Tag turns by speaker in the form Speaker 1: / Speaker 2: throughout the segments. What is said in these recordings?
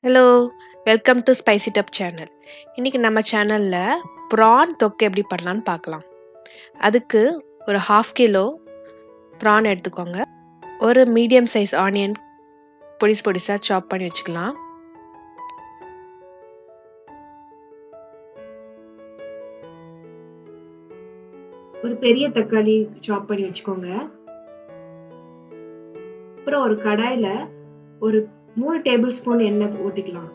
Speaker 1: Hello! Welcome to spicy dub channel. இன்னைக்கு நம்ம சேனல்ல ப்ரான் தொக்கு எப்படி பண்ணலான்னு பார்க்கலாம். அதுக்கு ஒரு 1/2 கிலோ ப்ரான் எடுத்துக்கோங்க. ஒரு மீடியம் சைஸ் ஆனியன் பொடிசா சாப் பண்ணி வச்சுக்கலாம். ஒரு பெரிய தக்காளி சாப் பண்ணி வச்சுக்கோங்க. அப்புறம் ஒரு கடாயில ஒரு 3 டேபிள் ஸ்பூன் எண்ணெய் ஊத்திக்கலாம்.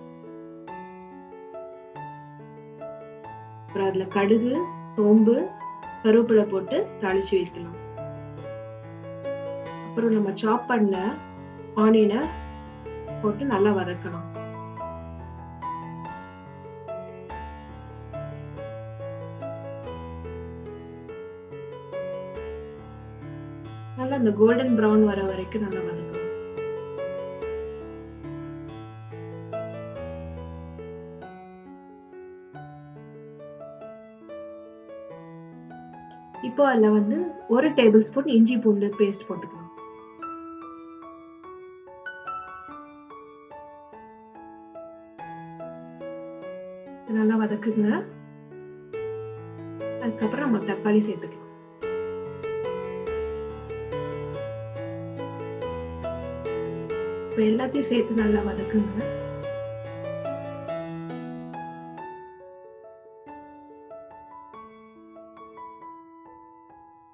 Speaker 1: அப்புறம் அதுல கடுகு, சோம்பு, கருவேப்பிலை போட்டு தாளிச்சு வைக்கலாம். அப்புறம் நம்ம சாப் பண்ண ஆனியனை போட்டு நல்லா வதக்கலாம். நல்லா இந்த கோல்டன் ப்ரௌன் வர வரைக்கும் நல்லா வதக்கலாம். இப்போ அதுல வந்து 1 டேபிள் ஸ்பூன் இஞ்சி பூண்டு பேஸ்ட் போட்டுக்கலாம். நல்லா வதக்குங்க. அதுக்கப்புறம் நம்ம தக்காளி சேர்த்துக்கலாம். இப்போ எல்லாத்தையும் சேர்த்து நல்லா வதக்குங்க.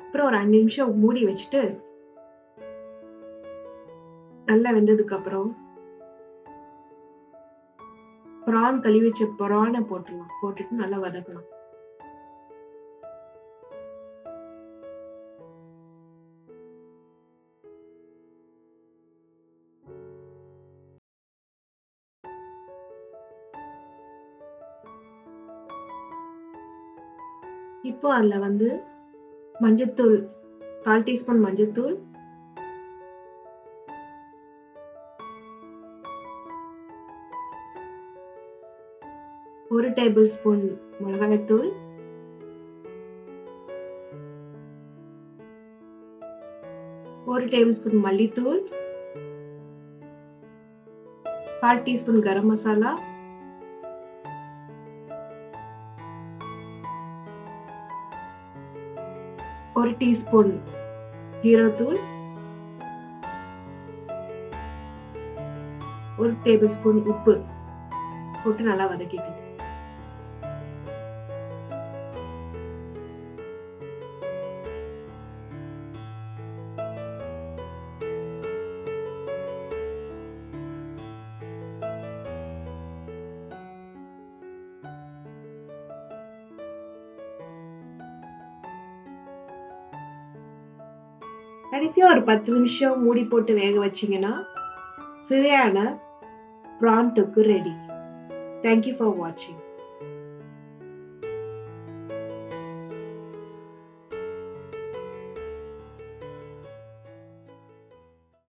Speaker 1: அப்புறம் ஒரு 5 நிமிஷம் மூடி வச்சுட்டு நல்லா வெந்ததுக்கு அப்புறம் ப்ரான் கழுவி வச்ச ப்ரானை போட்டுடலாம். போட்டுட்டு நல்லா வதக்கலாம். இப்போ அதுல வந்து மஞ்சத்தூள் 1/4 டீஸ்பூன் மஞ்சத்தூள், ஒரு டேபிள் ஸ்பூன் மிளகாய்த்தூள், ஒரு டேபிள் ஸ்பூன் மல்லித்தூள், 1/4 டீஸ்பூன் கரம் மசாலா, ஒரு டீஸ்பூன் ஜீரகத்தூள், ஒரு டேபிள் ஸ்பூன் உப்பு போட்டு நல்லா வதக்கிக்கலாம். கடைசியா ஒரு 10 நிமிஷம் மூடி போட்டு வேக வச்சீங்கன்னா சுவையான ப்ரான் தொக்கு ready. Thank you for watching.